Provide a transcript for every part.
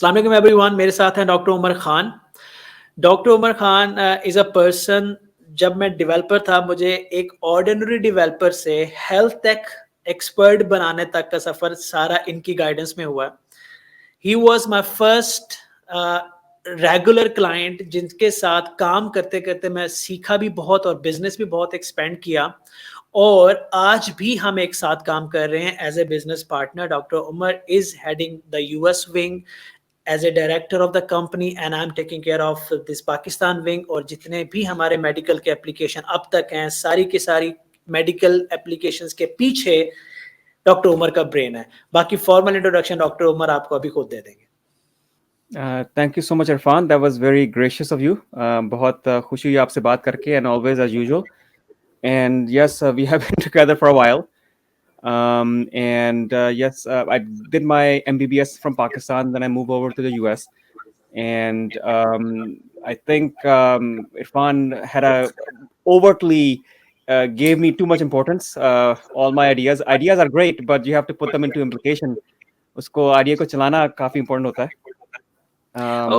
अस्सलाम वालेकुम एवरीवन, मेरे साथ हैं doctor Umar Khan. Doctor Umar Khan is a person, जब मैं डेवलपर था मुझे एक ऑर्डिनरी डेवलपर से हेल्थ टेक एक्सपर्ट बनाने तक का सफ़र सारा इनकी गाइडेंस में हुआ। He was my first regular client जिनके साथ काम करते-करते मैं सीखा भी बहुत और बिज़नेस भी बहुत एक्सपेंड किया और आज भी हम एक साथ काम कर रहे हैं as a business partner. Doctor Umar is heading the US wing as a director of the company and I am taking care of this Pakistan wing. और जितने भी हमारे मेडिकल के एप्लीकेशन अब तक हैं, सारी की सारी मेडिकल एप्लीकेशंस के पीछे डॉक्टर उमर का ब्रेन है। बाकी फॉर्मल इंट्रोडक्शन डॉक्टर उमर आपको अभी खुद दे देंगे। Thank you so much Irfan, that was very gracious of you. बहुत खुशी हुई आपसे बात करके and always as usual. And yes, we have been together for a while. And yes, I did my MBBS from Pakistan, then I moved over to the US. And I think Irfan had overtly gave me too much importance. All my ideas are great, but you have to put them into implication. उसको idea को चलाना काफी important होता है।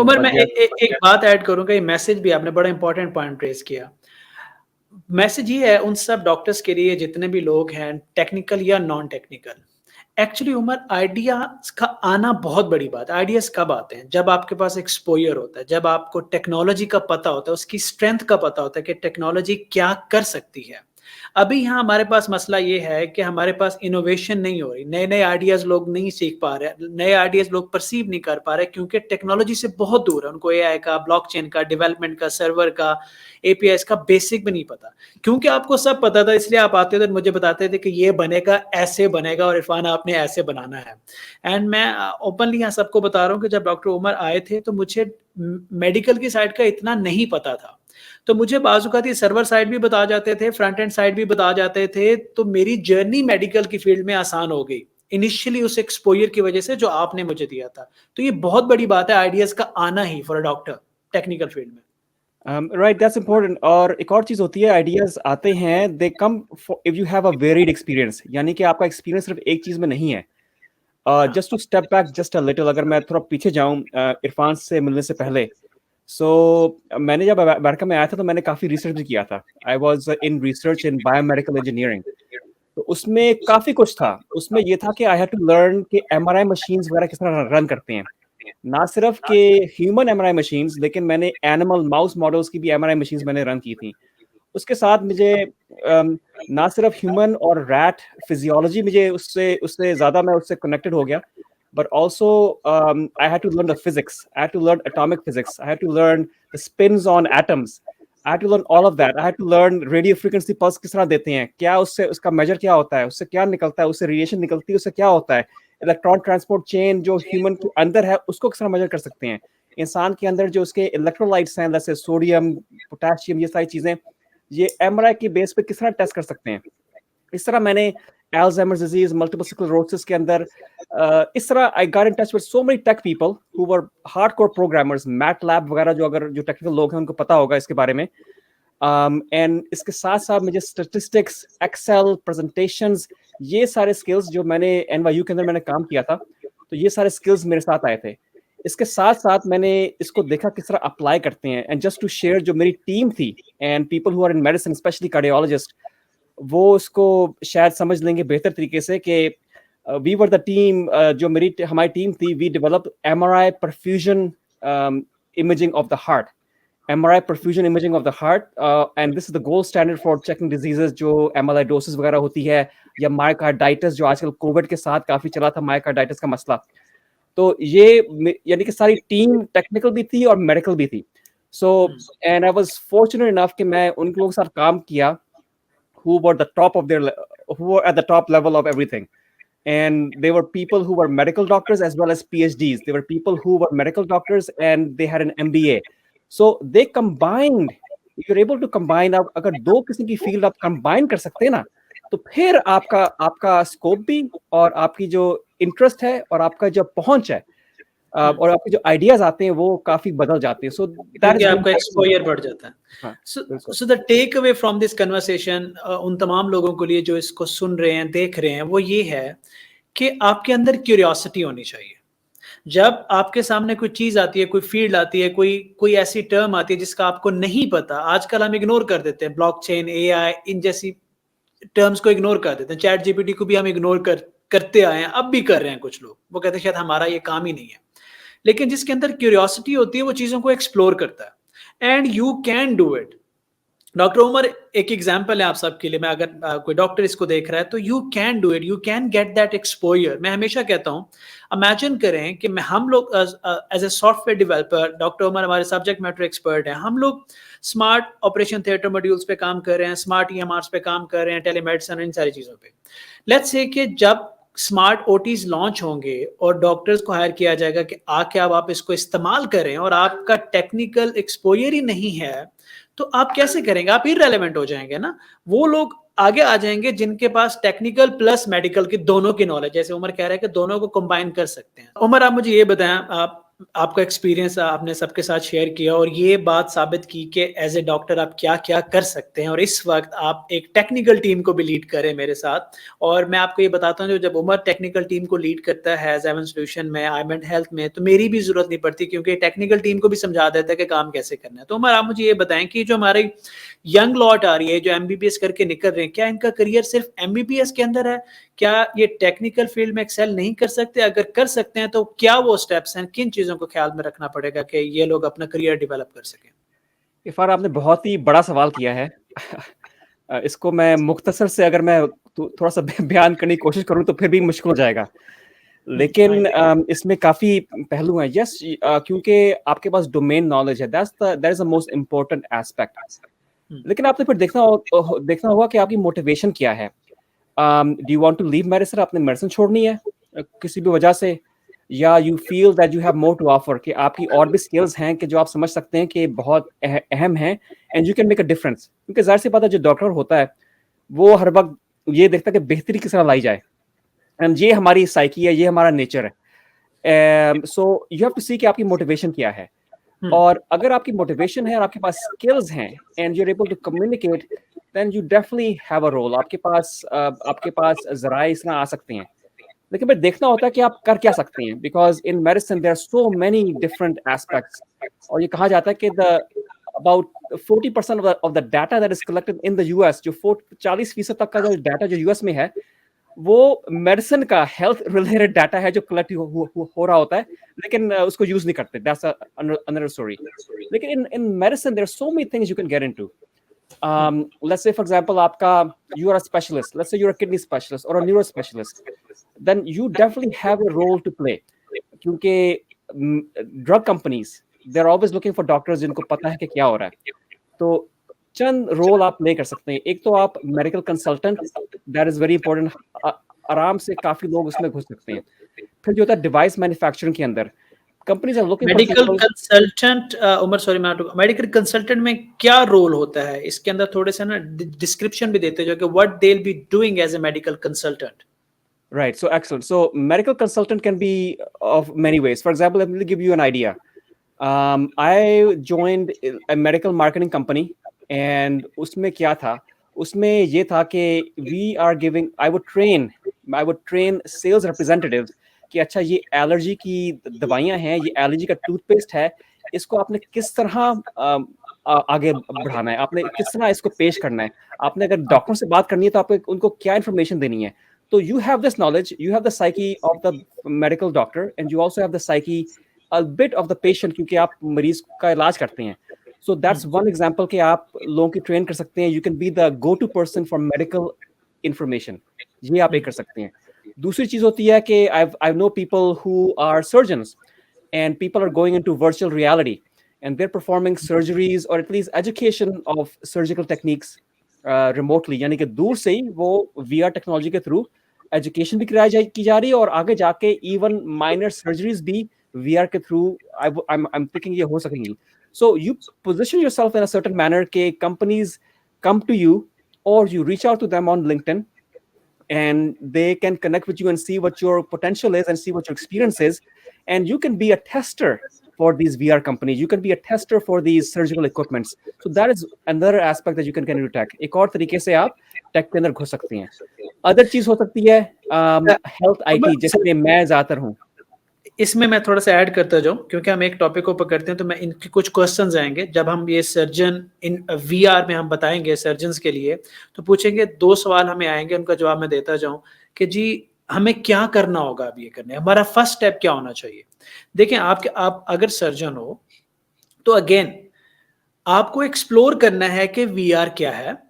उमर, मैं but yes, एक बात add करूंगा, ये मैसेज भी आपने बड़ा इंपॉर्टेंट पॉइंट रेज किया। मैसेज ये है उन सब डॉक्टर्स के लिए जितने भी लोग हैं, टेक्निकल या non technical. Actually Umar, ideas का आना बहुत बड़ी बात है। आइडियाज कब आते हैं? जब आपके पास एक्सपोजर होता है, जब आपको टेक्नोलॉजी का पता होता है, उसकी स्ट्रेंथ का पता होता है कि टेक्नोलॉजी क्या कर सकती है। अभी यहाँ हमारे पास मसला ये है कि हमारे पास इनोवेशन नहीं हो रही, नए नए आइडियाज लोग नहीं सीख पा रहे, नए आइडियाज लोग परसीव नहीं कर पा रहे क्योंकि टेक्नोलॉजी से बहुत दूर है। उनको एआई का, ब्लॉकचेन का, डेवलपमेंट का, सर्वर का, एपीआई का बेसिक भी नहीं पता। क्योंकि आपको सब पता था इसलिए आप आते थे, मुझे बताते थे कि ये बनेगा, ऐसे बनेगा और इरफान आपने ऐसे बनाना है। एंड मैं ओपनली यहाँ सबको बता रहा हूँ कि जब डॉक्टर उमर आए थे तो मुझे मेडिकल की साइड का इतना नहीं पता था। तो मुझे बाज़-औक़ात सर्वर साइड भी बता जाते थे, फ्रंट एंड साइड भी बता जाते थे, तो मेरी जर्नी मेडिकल की फील्ड में आसान हो गई। इनिशियली उस एक्सपोज़र की वजह से जो आपने मुझे दिया था। तो ये बहुत बड़ी बात है आइडियाज़ का आना ही for a doctor technical field में। Right, that's important. और एक और चीज होती है, आइडियाज आते हैं, they come if you have a varied experience, यानी कि आपका एक्सपीरियंस सिर्फ एक चीज में नहीं है। Just to step back just a little, अगर मैं थोड़ा पीछे जाऊं इरफान से मिलने से पहले। मैंने जब अमेरिका में आया था तो मैंने काफी रिसर्च भी किया था। I was in research in biomedical engineering. तो उसमें काफी कुछ था। उसमें ये था कि आई हैड टू लर्न कि एमआरआई मशीन्स वगैरह किस तरह रन करते हैं। ना सिर्फ के ह्यूमन एमआरआई मशीन्स, लेकिन मैंने एनिमल माउस मॉडल्स की भी एमआरआई मशीन्स मैंने रन की थी। उसके साथ मुझे ना सिर्फ ह्यूमन और रैट फिजियोलॉजी, मुझे उससे उससे ज़्यादा मैं उससे कनेक्टेड हो गया, but also I had to learn the physics. I had to learn atomic physics. I had to learn the spins on atoms. I had to learn all of that. I had to learn radio frequency pulse किस तरह देते हैं, क्या उससे उसका major क्या होता है, उससे क्या निकलता है, उससे रेडिएशन निकलती है, उससे क्या होता है। इलेक्ट्रॉन ट्रांसपोर्ट चेन जो ह्यूमन के अंदर है उसको किस तरह मेजर कर सकते हैं। इंसान के अंदर जो उसके इलेक्ट्रोलाइट्स हैं, जैसे सोडियम, पोटेशियम, ये सारी चीज़ें, ये एमआरआई के बेस पे किस तरह टेस्ट कर सकते हैं। इस तरह मैंने Alzheimer's disease, multiple sclerosis के अंदर इस तरह I got in touch with so many tech people who were hardcore programmers, MATLAB वगैरह, जो अगर जो टेक्निकल लोग हैं उनको पता होगा इसके बारे में। एंड इसके साथ साथ मुझे स्टैटिस्टिक्स, एक्सेल, प्रेजेंटेशंस, ये सारे स्किल्स जो मैंने NYU के अंदर मैंने काम किया था, तो ये सारे स्किल्स मेरे साथ आए थे। इसके साथ साथ मैंने इसको देखा किस तरह अप्लाई करते हैं। एंड जस्ट टू शेयर, जो मेरी टीम थी and people who are in medicine, specially cardiologist, वो उसको शायद समझ लेंगे बेहतर तरीके से कि वी वर द टीम, जो हमारी टीम थी, we developed MRI perfusion imaging of the heart. MRI perfusion imaging of the heart, and this is the gold standard for checking diseases जो एमाइलोइडोसिस वगैरह होती है, या मायोकार्डाइटिस जो आजकल कोविड के साथ काफी चला था, मायोकार्डाइटिस का मसला। तो ये यानी कि सारी टीम टेक्निकल भी थी और मेडिकल भी थी। So and I was fortunate enough कि मैं उन लोगों के साथ काम किया who were who were at the top level of everything. And they were people who were medical doctors as well as PhDs. They were people who were medical doctors and they had an MBA. So they combined, you're able to combine, अगर दो किसी की field आप combine कर सकते हैं ना, तो फिर आपका स्कोप भी और आपकी जो इंटरेस्ट है और आपका जो पहुंच है और आपके जो आइडियाज आते हैं वो काफी बदल जाते हैं। सो दैट इज आपका एक्सपोजर बढ़ जाता है। So the take away from this conversation उन तमाम लोगों के लिए जो इसको सुन रहे हैं, देख रहे हैं, वो ये है कि आपके अंदर क्यूरियोसिटी होनी चाहिए। जब आपके सामने कोई चीज़ आती है, कोई फ़ील्ड आती है, कोई कोई ऐसी टर्म आती है जिसका आपको नहीं पता, आजकल हम इग्नोर कर देते हैं, ब्लॉकचेन, एआई इन जैसी टर्म्स को इग्नोर कर देते हैं। चैट जीपीटी को भी हम इग्नोर करते आए हैं, अब भी कर रहे हैं कुछ लोग। वो कहते हैं शायद हमारा ये काम ही नहीं है। लेकिन जिसके अंदर क्यूरियोसिटी होती है, वो चीज़ों को एक्सप्लोर करता है and you can do it. Doctor Umar एक एग्जांपल है आप सबके लिए। मैं अगर कोई डॉक्टर इसको देख रहा है तो you can do it, you can get that exposure. मैं हमेशा कहता हूँ, इमेजिन करें कि हम लोग as a software developer, doctor Umar हमारे सब्जेक्ट मैटर एक्सपर्ट हैं, हम लोग स्मार्ट ऑपरेशन थिएटर मॉड्यूल्स पे काम कर रहे हैं, स्मार्ट ईएमआरस पे काम कर रहे हैं, टेलीमेडिसिन, इन सारी चीज़ों पे। लेट्स से कि जब स्मार्ट ओटीज लॉन्च होंगे और डॉक्टर्स को हायर किया जाएगा कि आके अब आप इसको इस्तेमाल करें और आपका टेक्निकल एक्सपोजर ही नहीं है, तो आप कैसे करेंगे? आप इररिलेवेंट हो जाएंगे ना। वो लोग आगे आ जाएंगे जिनके पास टेक्निकल प्लस मेडिकल की दोनों की नॉलेज, जैसे उमर कह रहा है कि दोनों को कंबाइन कर सकते हैं। उमर, आप मुझे ये बताएं, आप आपका एक्सपीरियंस आपने सबके साथ शेयर किया और ये बात साबित की कि एज ए डॉक्टर आप क्या क्या कर सकते हैं, और इस वक्त आप एक टेक्निकल टीम को भी लीड करें मेरे साथ। और मैं आपको ये बताता हूँ, जब उमर टेक्निकल टीम को लीड करता है एज एवन सोल्यूशन में, आईमेंट हेल्थ में, तो मेरी भी जरूरत नहीं पड़ती, क्योंकि टेक्निकल टीम को भी समझा देता है कि काम कैसे करना है। तो उमर, आप मुझे ये बताएं कि जो हमारी यंग लॉट आ रही है, जो एमबीबीएस करके निकल रहे हैं, क्या इनका करियर सिर्फ एमबीबीएस के अंदर है? क्या ये टेक्निकल फील्ड में एक्सेल नहीं कर सकते? अगर कर सकते हैं तो क्या वो स्टेप्स हैं, किन चीजों को ख्याल में रखना पड़ेगा कि ये लोग अपना करियर डेवलप कर सकें? इरफान, आपने बहुत ही बड़ा सवाल किया है। इसको मैं मुख्तसर से अगर मैं थोड़ा सा बयान करने की कोशिश करूं तो फिर भी मुश्किल हो जाएगा। लेकिन इसमें काफी पहलू हैं। यस, क्योंकि आपके पास डोमेन नॉलेज है, that is the most important aspect. लेकिन आपने फिर देखना होगा कि आपकी मोटिवेशन क्या है। Do you want to leave medicine? आपने मेडिसिन छोड़नी है किसी भी वजह से, या you feel that you have more to offer, कि आपकी और भी स्किल्स हैं कि जो आप समझ सकते हैं कि बहुत अहम हैं and you can make a difference. क्योंकि जाहिर सी बात है, जो डॉक्टर होता है वो हर वक्त ये देखता है कि बेहतरी किस तरह लाई जाए, एंड ये हमारी साइकी है, ये हमारा नेचर है। सो यू हैव टू सी कि आपकी मोटिवेशन क्या है। और अगर आपकी मोटिवेशन है और आपके पास स्किल्स हैं and you are able to communicate, then you definitely have a role. आपके पास ज़राए इस तरह आ सकते हैं। लेकिन फिर देखना होता है कि आप कर क्या सकते हैं, because in medicine there are so many different aspects. और ये कहा जाता है कि the about 40% of the data that is collected in the US, जो 40% तक का जो डाटा जो यूएस में है, वो मेडिसिन का हेल्थ रिलेटेड डाटा है जो कलेक्ट हो रहा होता है, लेकिन उसको यूज नहीं करते। That's another story. लेकिन in medicine there are so many things you can get into. Let's say for example आपका you are a specialist, let's say you're a kidney specialist or a neuro specialist, then you definitely have a role to play, क्योंकि drug companies they're always looking for doctors जिनको पता है कि क्या हो रहा है। तो चंद रोल आप प्ले कर सकते हैं। एक तो आप medical consultant, that is very important, आराम से काफी लोग उसमें घुस सकते हैं। फिर जो होता है डिवाइस मैन्युफैक्चरिंग के अंदर, companies are looking for medical people. Consultant, Umar sorry मैं मेडिकल कंसल्टेंट में क्या रोल होता है? इसके अंदर थोड़े से ना डिस्क्रिप्शन भी देते जो कि what they will be doing as a medical consultant. Right, so excellent. So medical consultant can be of many ways. For example, let me give you an idea. I joined a medical marketing company, and उसमें क्या था? उसमें ये था कि I would train sales representatives कि अच्छा ये एलर्जी की दवाइयाँ हैं, ये एलर्जी का टूथपेस्ट है, इसको आपने किस तरह आगे बढ़ाना है, आपने किस तरह इसको पेश करना है, आपने अगर डॉक्टर से बात करनी है तो आपको उनको क्या इन्फॉर्मेशन देनी है। तो you have this knowledge, you have the psyche of the medical doctor, and you also have the psyche a bit of the patient, क्योंकि आप मरीज का इलाज करते हैं। So that's one example कि आप लोगों की ट्रेन कर सकते हैं। You can be the go-to person for medical information, ये आप एक कर सकते हैं। दूसरी चीज होती है कि I know people who are surgeons, and people are going into virtual reality, and they're performing surgeries or at least education of surgical techniques remotely, यानी कि दूर से ही वो VR टेक्नोलॉजी के थ्रू एजुकेशन भी की जा रही है, और आगे जाके इवन माइनर सर्जरीज भी VR के थ्रू I'm thinking ये हो सकेंगी। So you position yourself in a certain manner कि companies come to you or you reach out to them on LinkedIn, and they can connect with you and see what your potential is and see what your experience is, and you can be a tester for these VR companies, you can be a tester for these surgical equipments. So that is another aspect that you can get into tech. एक और तरीके से आप take के अंदर घुस सकती हैं। अदर चीज हो सकती है हेल्थ IT, जैसे मैं ज्यादातर हूँ। इसमें मैं थोड़ा सा ऐड करता जाऊँ क्योंकि हम एक टॉपिक को पकड़ते हैं तो मैं इनके कुछ क्वेश्चंस आएंगे जब हम ये सर्जन इन वीआर में हम बताएंगे सर्जन्स के लिए तो पूछेंगे 2 सवाल हमें आएंगे उनका जवाब मैं देता जाऊँ कि जी हमें क्या करना होगा अब ये करने हमारा फर्स्ट स्टेप क्या होना चाहिए। देखें आप अगर सर्जन हो तो अगेन आपको एक्सप्लोर करना है कि वीआर क्या है,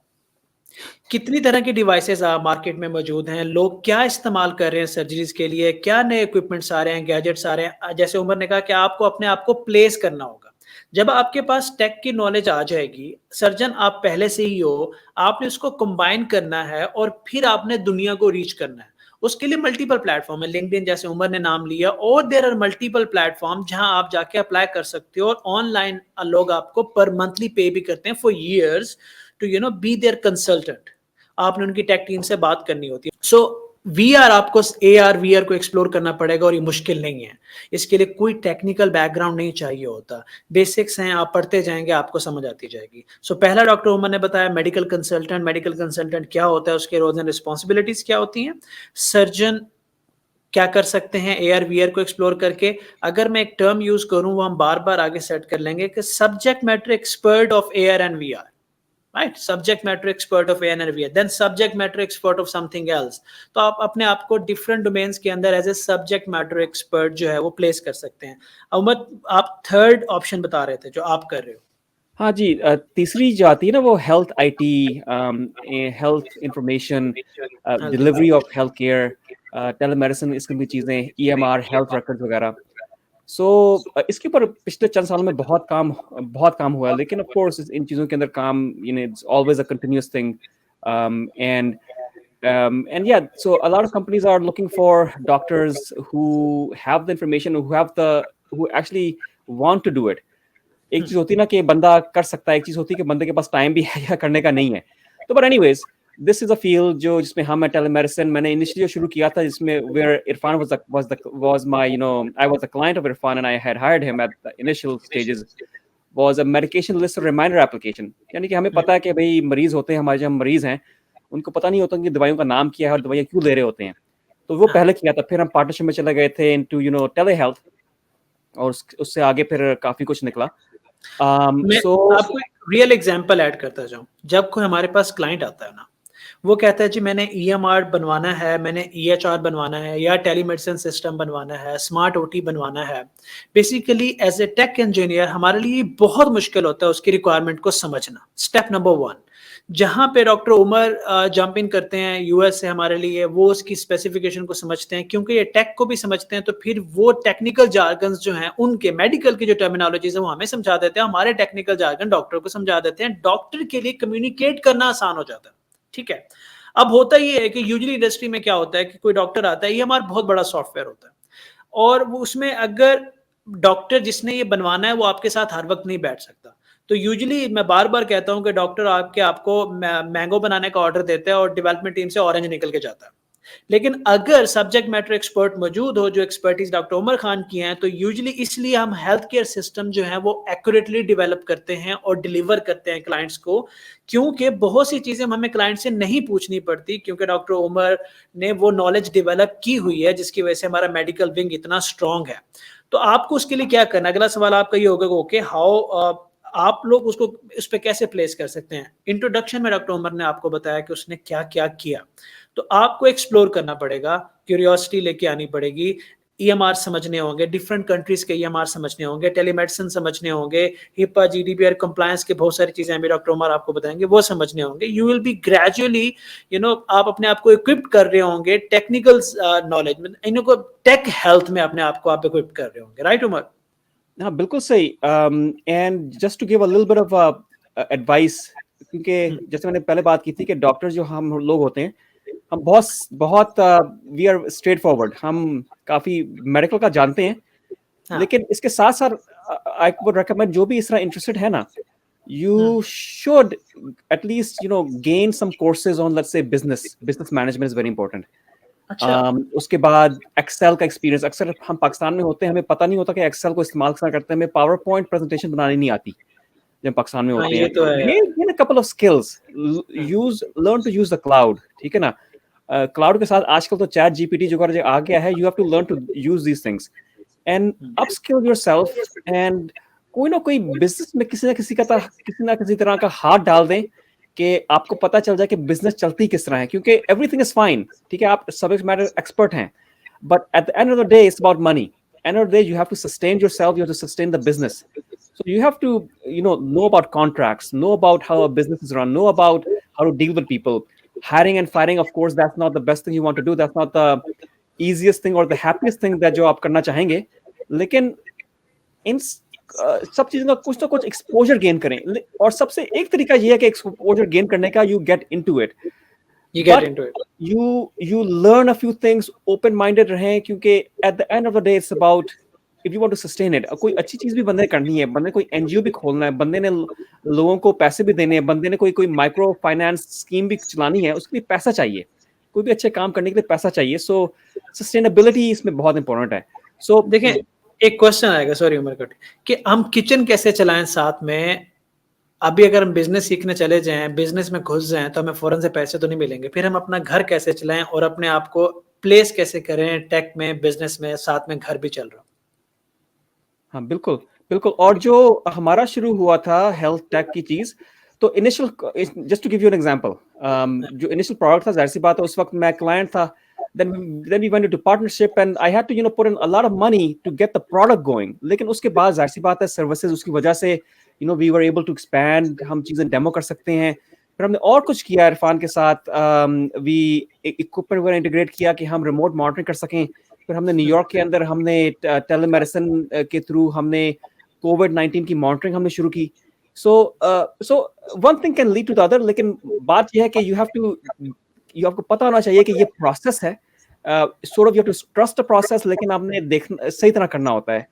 कितनी तरह की डिवाइसेस मार्केट में मौजूद हैं, लोग क्या इस्तेमाल कर रहे हैं सर्जरीज के लिए, क्या नए इक्विपमेंट्स आ रहे हैं, गैजेट्स आ रहे हैं। जैसे उमर ने कहा कि आपको अपने आप को प्लेस करना होगा। जब आपके पास टेक की नॉलेज आ जाएगी, सर्जन आप पहले से ही हो, आपने उसको कंबाइन करना है और फिर आपने दुनिया को रीच करना है। उसके लिए मल्टीपल प्लेटफॉर्म है, लिंक्डइन जैसे उमर ने नाम लिया, और देयर आर मल्टीपल प्लेटफॉर्म जहां आप जाके अप्लाई कर सकते हो और ऑनलाइन लोग आपको पर मंथली पे भी करते हैं for years to be there consultant. आपने उनकी टेक टीम से बात करनी होती है। सो वीआर आपको एआर वीआर को एक्सप्लोर करना पड़ेगा और ये मुश्किल नहीं है। इसके लिए कोई टेक्निकल बैकग्राउंड नहीं चाहिए होता, बेसिक्स हैं, आप पढ़ते जाएंगे आपको समझ आती जाएगी। सो पहला डॉक्टर उमर ने बताया मेडिकल कंसल्टेंट क्या होता है, उसके रोल्स एंड रिस्पॉन्सिबिलिटीज क्या होती हैं, सर्जन क्या कर सकते हैं एआर वीआर को एक्सप्लोर करके। अगर मैं एक टर्म यूज करूं वो हम बार बार आगे सेट कर लेंगे कि subject matter expert of AR and VR, right, subject matter expert of AR and VR, then subject matter expert of something else. तो आप अपने आप को डिफरेंट डोमेन्स के अंदर as a subject matter expert जो है वो प्लेस कर सकते हैं। अहमद आप थर्ड ऑप्शन बता रहे थे जो आप कर रहे हो। हाँ जी, तीसरी जो आती है ना वो health IT, health information, delivery of health care, telemedicine, इसकी भी चीज़ें, ईएमआर, हेल्थ रिकॉर्ड्स वगैरह। सो इसके ऊपर पिछले चंद सालों में बहुत काम हुआ है, लेकिन ऑफ कोर्स इन चीज़ों के अंदर काम it's always a continuous thing, and and yeah, so a lot of companies are looking for doctors who have the information, who actually want to do it. एक चीज होती है ना कि बंदा कर सकता है, एक चीज होती है कि बंदे के पास टाइम भी है या करने का नहीं है। तो but anyways, this is a field जो जिसमें हम टेलीमेडिसिन मैंने इनिशियली शुरू किया था, जिसमें where Irfan was my I was a client of Irfan and I had hired him at the initial stages, was a medication list reminder application। यानी कि हमें पता है कि भाई मरीज होते हैं हमारे, जो मरीज हैं उनको पता नहीं होता कि दवाइयों का नाम क्या है और दवाइयाँ क्यों ले रहे होते हैं। तो वो पहले किया था, फिर हम पार्टनरशिप में चले गए थे इनटू टेली हेल्थ, और उससे आगे फिर काफी कुछ निकला। मैं आपको एक रियल एग्जांपल ऐड करता जाऊं। जब कोई हमारे पास क्लाइंट आता है ना, वो कहता है जी मैंने ईएमआर बनवाना है, मैंने ईएचआर बनवाना है, या टेलीमेडिसिन सिस्टम बनवाना है, स्मार्ट ओटी बनवाना है। Basically as a tech engineer हमारे लिए बहुत मुश्किल होता है उसकी रिक्वायरमेंट को समझना। स्टेप नंबर 1 जहां पे डॉक्टर उमर जंप इन करते हैं यूएस से हमारे लिए, वो उसकी स्पेसिफिकेशन को समझते हैं क्योंकि ये टेक को भी समझते हैं, तो फिर वो टेक्निकल जार्गन्स जो हैं उनके मेडिकल की जो टर्मिनोलॉजीज है वो हमें समझा देते हैं, हमारे टेक्निकल जार्गन डॉक्टर को समझा देते हैं। डॉक्टर के लिए कम्युनिकेट करना आसान हो जाता है। ठीक है, अब होता ये है कि यूजुअली इंडस्ट्री में क्या होता है कि कोई डॉक्टर आता है, ये हमारा बहुत बड़ा सॉफ्टवेयर होता है और वो उसमें अगर डॉक्टर जिसने ये बनवाना है वो आपके साथ हर वक्त नहीं बैठ सकता। तो यूजुअली मैं बार बार कहता हूं कि डॉक्टर आपको मैंगो बनाने का ऑर्डर देता है और डेवलपमेंट टीम से ऑरेंज निकल के जाता है। लेकिन अगर सब्जेक्ट मैटर एक्सपर्ट मौजूद हो, जो एक्सपर्टीज डॉक्टर उमर खान की हैं, तो यूजुअली इसलिए हम हेल्थ केयर सिस्टम जो है वो एक्यूरेटली डेवलप करते हैं और डिलीवर करते हैं क्लाइंट्स को, क्योंकि बहुत सी चीजें हमें क्लाइंट से नहीं पूछनी पड़ती क्योंकि डॉक्टर उमर ने वो नॉलेज डेवलप की हुई है, जिसकी वजह से हमारा मेडिकल विंग इतना स्ट्रांग है। तो आपको उसके लिए क्या करना, अगला सवाल आपका ये होगा ओके हाउ आप लोग उसको उस पर कैसे प्लेस कर सकते हैं। इंट्रोडक्शन में डॉक्टर उमर ने आपको बताया कि उसने क्या क्या किया, तो आपको एक्सप्लोर करना पड़ेगा, क्यूरियोसिटी लेके आनी पड़ेगी, ईएमआर समझने होंगे, डिफरेंट कंट्रीज के ईएमआर समझने होंगे, टेलीमेडिसिन समझने होंगे, हिपा जीडीपीआर कंप्लायंस के बहुत सारी चीजें अभी डॉक्टर उमर आपको बताएंगे वो समझने होंगे। यू विल बी ग्रेजुअली आप अपने आप को इक्विप्ड कर रहे होंगे टेक्निकल नॉलेज में, इनको टेक हेल्थ में अपने आप को आप इक्विप्ड कर रहे होंगे। राइट उमर? हाँ बिल्कुल सही। And just to give a little bit of advice, क्योंकि जैसे मैंने पहले बात की थी कि डॉक्टर जो हम लोग होते हैं, हम बहुत वी आर स्ट्रेट फॉरवर्ड, हम काफी मेडिकल का जानते हैं। हाँ। लेकिन इसके साथ साथ आई वुड रिकमेंड जो भी इस तरह इंटरेस्टेड है ना, you should at least gain some courses on, let's say, business management is very important। उसके बाद एक्सेल का एक्सपीरियंस, अक्सर हम पाकिस्तान में होते हैं, हमें पता नहीं होता कि एक्सेल को इस्तेमाल कैसे करते हैं, हमें पावर पॉइंट प्रेजेंटेशन बनानी नहीं आती जब पाकिस्तान में होते हैं। तो gain a couple of skills, learn to use the cloud, ठीक है ना। क्लाउड के साथ आजकल तो चैट जीपीटी जो आ गया है, you have to learn to use these things। And upskill yourself, and कोई ना कोई बिजनेस में किसी ना किसी तरह का हाथ डाल दें कि आपको पता चल जाए कि बिजनेस चलती किस तरह है, क्योंकि एवरीथिंग इज फाइन, ठीक है, आप सब्जेक्ट मैटर एक्सपर्ट हैं, but at the end of the day it's about money. End of the day, you have to sustain yourself, you have to sustain the business. So you have to, know about contracts, know about how a business is run, know about how to deal with people. Hiring and firing, of course, that's not the best thing you want to do. That's not the easiest thing or the happiest thing that जो आप करना चाहेंगे. लेकिन इन सब चीजों का कुछ ना कुछ एक्सपोजर गेन करें, और सबसे एक तरीका ये है कि एक्सपोजर गेन करने का, you get into it. You get But into it. you learn a few things, open minded रहें, क्योंकि at the end of the day it's about if you want to sustain it. कोई अच्छी चीज भी बंदे ने करनी है, बंदे ने कोई एनजीओ भी खोलना है, बंदे ने लोगों को पैसे भी देने हैं, बंदे ने कोई माइक्रो फाइनेंस स्कीम भी चलानी है, उसके लिए पैसा चाहिए, कोई भी अच्छे काम करने के लिए पैसा चाहिए. सो सस्टेनेबिलिटी इसमें बहुत इंपॉर्टेंट है. सो देखें, एक क्वेश्चन आएगा, सॉरी उमर कट, कि हम किचन कैसे चलाएं साथ में. अभी अगर हम बिजनेस सीखने चले जाएं, बिजनेस में घुस जाएं, तो हमें फौरन से पैसे तो नहीं मिलेंगे. फिर हम अपना घर कैसे चलाएं और अपने आप को प्लेस कैसे करें टेक में, बिजनेस में, साथ में घर भी चल रहा. हाँ, बिल्कुल बिल्कुल. और जो हमारा शुरू हुआ था हेल्थ टेक की चीज, तो initial, just to give you an example, जो इनिशियल प्रोडक्ट था, जाहिर सी बात है उस वक्त मैं क्लाइंट था. then we went into partnership and I had to put in a lot of money to get the product going. लेकिन उसके बाद जाहिर सी बात है सर्विसेज उसकी वजह से we were able to expand, हम चीजें डेमो कर सकते हैं. फिर हमने और कुछ किया इरफान के साथ, वी इक्विपमेंट वगैरह इंटीग्रेट किया कि हम रिमोट मॉनिटरिंग कर सकें. फिर हमने न्यूयॉर्क के अंदर हमने टेलीमेडिसिन के थ्रू हमने कोविड-19 की मॉनिटरिंग हमने शुरू की. So one thing can lead to the other, लेकिन बात यह है कि आपको पता होना चाहिए कि ये प्रोसेस है. sort of you have to trust the process, लेकिन आपने देखना सही तरह करना होता है.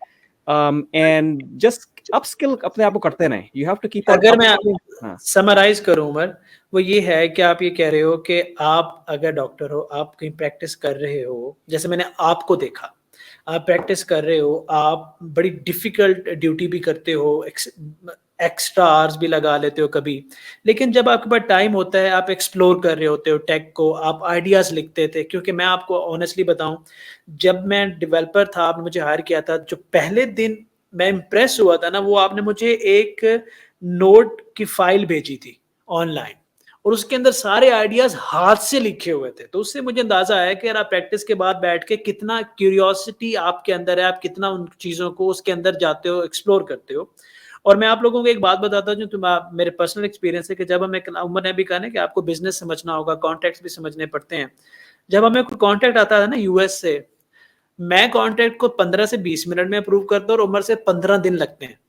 and just upskill अपने आप को करते रहें. You have to keep on. अगर मैं समराइज करूं उमर, वो ये है कि आप ये कह रहे हो कि आप अगर डॉक्टर हो, आप कहीं प्रैक्टिस कर रहे हो, जैसे मैंने आपको देखा, आप प्रैक्टिस कर रहे हो, आप बड़ी डिफिकल्ट ड्यूटी भी करते हो, एक्स्ट्रा आवर्स भी लगा लेते हो कभी, लेकिन जब आपके पास टाइम होता है आप एक्सप्लोर कर रहे होते हो टेक को, आप आइडियाज लिखते थे. क्योंकि मैं आपको ऑनेस्टली बताऊं, जब मैं डेवलपर था, आपने मुझे हायर किया था, जो पहले दिन मैं इम्प्रेस हुआ था ना, वो आपने मुझे एक नोट की फाइल भेजी थी ऑनलाइन, और उसके अंदर सारे आइडियाज हाथ से लिखे हुए थे. तो उससे मुझे अंदाजा आया कि यार आप प्रैक्टिस के बाद बैठ के कितना क्यूरियोसिटी आपके अंदर है, आप कितना उन चीजों को उसके अंदर जाते हो, एक्सप्लोर करते हो. और मैं आप लोगों को एक बात बताता हूँ, जो मेरे पर्सनल एक्सपीरियंस है, कि जब हमें, उमर ने भी कहा ना कि आपको बिजनेस समझना होगा, कॉन्ट्रैक्ट्स भी समझने पड़ते हैं. जब हमें कोई कॉन्ट्रैक्ट आता है ना यूएस से, मैं कॉन्ट्रैक्ट को 15 से 20 मिनट में अप्रूव करता हूँ, और उमर से 15 दिन लगते हैं.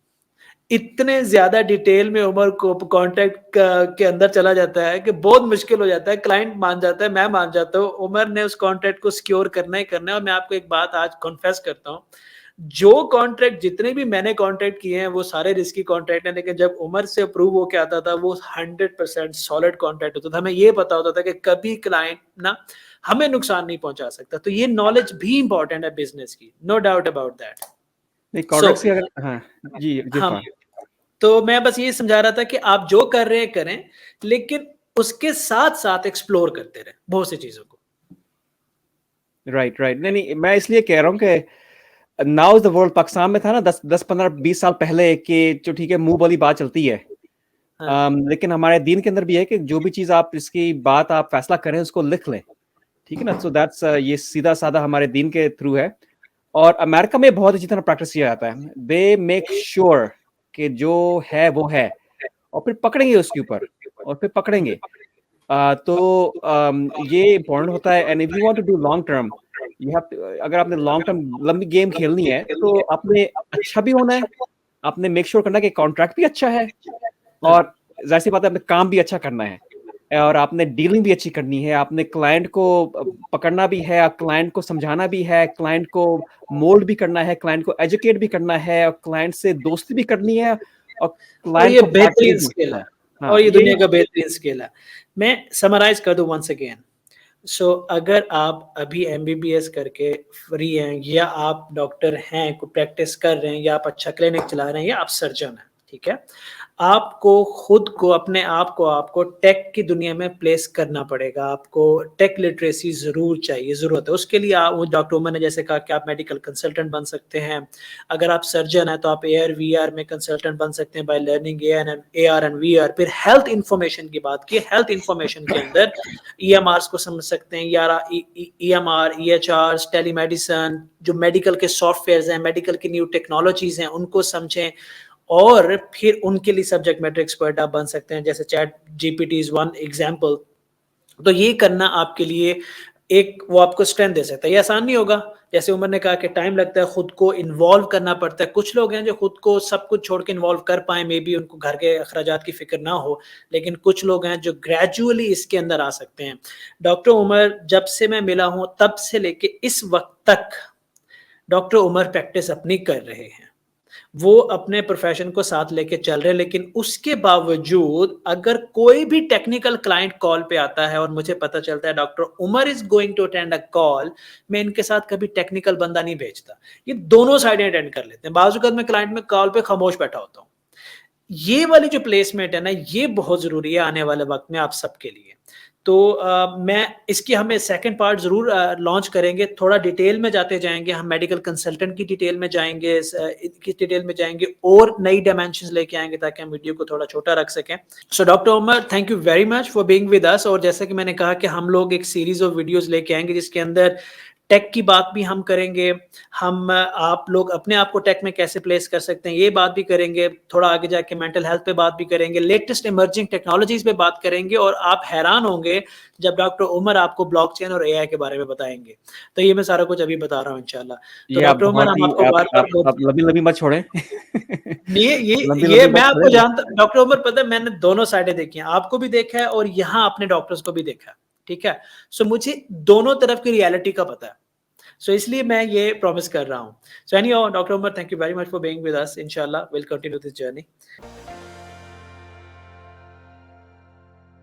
इतने ज्यादा डिटेल में उमर को कॉन्ट्रैक्ट के अंदर चला जाता है कि बहुत मुश्किल हो जाता है. क्लाइंट मान जाता है, मैं मान जाता हूँ, उमर ने उस कॉन्ट्रैक्ट को सिक्योर करना ही करना है. और मैं आपको एक बात आज कॉन्फेस करता हूँ, जो कॉन्ट्रैक्ट जितने भी मैंने कॉन्ट्रैक्ट किए हैं वो सारे रिस्की कॉन्ट्रैक्ट हैं, लेकिन जब उमर से अप्रूव होके आता था वो 100% सॉलिड कॉन्ट्रैक्ट होता था. हमें ये पता होता था कि कभी क्लाइंट ना हमें नुकसान नहीं पहुंचा सकता. तो ये नॉलेज भी इंपॉर्टेंट है बिजनेस की, नो डाउट अबाउट दैट. नहीं, कॉन्ट्रैक्ट से अगर हाँ जी हाँ, तो मैं बस ये समझा रहा था कि आप जो कर रहे हैं करें, लेकिन उसके साथ साथ एक्सप्लोर करते रहें बहुत सी चीजों को. राइट. नहीं, मैं इसलिए कह रहा हूँ कि now is the world. Pakistan में था ना 10-15-20 साल पहले कि जो ठीक है मुंह वाली बात चलती है, लेकिन हमारे दीन के अंदर भी है कि जो भी चीज आप इसकी बात आप फैसला करें उसको लिख लें, ठीक है ना. सो दैट्स ये सीधा साधा हमारे दीन के थ्रू है. और अमेरिका में बहुत अच्छी तरह प्रैक्टिस किया जाता है. दे मेक श्योर कि जो है वो है, और फिर पकड़ेंगे उसके ऊपर, और फिर पकड़ेंगे. तो ये इम्पोर्टेंट होता है. And if you want to do long term, you have to, अगर आपने लॉन्ग टर्म लंबी गेम खेलनी है तो आपने अच्छा भी होना है, आपने मेक श्योर करना है कि कॉन्ट्रैक्ट भी अच्छा है, और जाहिर सी बात है आपने काम भी अच्छा करना है, और आपने डीलिंग भी अच्छी करनी है. आपने क्लाइंट को पकड़ना भी है, क्लाइंट को समझाना भी है, क्लाइंट को मोल्ड भी करना है, क्लाइंट को एजुकेट भी करना है, और क्लाइंट से दोस्ती भी करनी है, और क्लाइंट को बेहतरीन स्किल है. और ये दुनिया का बेहतरीन स्किल है. मैं समराइज कर दूं वंस अगेन. सो अगर आप अभी MBBS करके फ्री हैं, या आप डॉक्टर हैं, को प्रैक्टिस कर रहे हैं, या आप अच्छा क्लिनिक चला रहे हैं, या आप सर्जन हैं, ठीक है, आपको खुद को अपने आपको टेक की दुनिया में प्लेस करना पड़ेगा। आपको टेक लिटरेसी ज़रूर चाहिए, ज़रूरत है। उसके लिए वो डॉक्टर उमर ने जैसे कहा कि आप मेडिकल कंसल्टेंट बन सकते हैं। अगर आप सर्जन हैं तो आप एआर वीआर में कंसल्टेंट बन सकते हैं by learning AR and VR. फिर हेल्थ इंफॉर्मेशन की बात की, हेल्थ इंफॉर्मेशन के अंदर ईएमआरस को समझ सकते हैं, यार ईएमआर, ईएचआर, टेलीमेडिसिन, जो मेडिकल के सॉफ्टवेयर्स हैं, मेडिकल की न्यू टेक्नोलॉजीज हैं, उनको समझें। और फिर उनके लिए सब्जेक्ट मैटर एक्सपर्ट आप बन सकते हैं, जैसे chat GPT is one example. तो ये करना आपके लिए एक वो आपको स्ट्रेंथ दे सकता है। ये आसान नहीं होगा, जैसे उमर ने कहा कि टाइम लगता है, खुद को इन्वॉल्व करना पड़ता है। कुछ लोग हैं जो खुद को सब कुछ छोड़ के इन्वॉल्व कर पाए, मे बी उनको घर के अखराजात की फिक्र ना हो, लेकिन कुछ लोग हैं जो ग्रेजुअली इसके अंदर आ सकते हैं। डॉक्टर उमर जब से मैं मिला हूं तब से लेके इस वक्त तक डॉक्टर उमर प्रैक्टिस अपनी कर रहे हैं। वो अपने प्रोफेशन को साथ लेके चल रहे हैं, लेकिन उसके बावजूद अगर कोई भी टेक्निकल क्लाइंट कॉल पे आता है और मुझे पता चलता है doctor Umar is going to attend a call, मैं इनके साथ कभी टेक्निकल बंदा नहीं भेजता। ये दोनों साइडें अटेंड कर लेते हैं। बाजू का मैं क्लाइंट में कॉल पे खामोश बैठा होता हूँ। ये वाली जो प्लेसमेंट है ना, ये बहुत ज़रूरी है आने वाले वक़्त में आप सबके लिए। तो मैं इसकी हमें सेकंड पार्ट ज़रूर लॉन्च करेंगे, थोड़ा डिटेल में जाते जाएँगे, हम मेडिकल कंसल्टेंट की डिटेल में जाएँगे, इनकी डिटेल में जाएँगे और नई डायमेंशंस लेके आएँगे ताकि हम वीडियो को थोड़ा छोटा रख सकें। So doctor Umar, thank you very much for being with us. और जैसा कि मैंने कहा कि हम लोग एक सीरीज़ ऑफ वीडियोज़ लेके आएँगे जिसके अंदर टेक की बात भी हम करेंगे, हम आप लोग अपने आप को टेक में कैसे प्लेस कर सकते हैं, ये बात भी करेंगे। थोड़ा आगे जाके मेंटल हेल्थ पे बात भी करेंगे, लेटेस्ट इमर्जिंग टेक्नोलॉजीज़ पे बात करेंगे और आप हैरान होंगे जब डॉक्टर उमर आपको ब्लॉकचेन और एआई के बारे में बताएँगे। तो ये मैं सारा कुछ अभी बता रहा हूँ इंशाल्लाह। तो ये आप डॉक्टर उमर बहुत हम ही आपको बार-बार आप लंबी-लंबी मत छोड़ें। ये ये ये लंबी-लंबी मैं मत आपको छोड़ें। जानता डॉक्टर उमर, पता है मैंने दोनों साइडें देखी हैं, आपको भी देखा है और यहाँ अपने डॉक्टर्स को भी देखा है, ठीक है? सो मुझे दोनों तरफ की रियलिटी का पता है। सो इसलिए मैं ये प्रॉमिस कर रहा हूँ। So anyhow doctor Umar, thank you very much for being with us. इंशाल्लाह विल कंटिन्यू दिस जर्नी।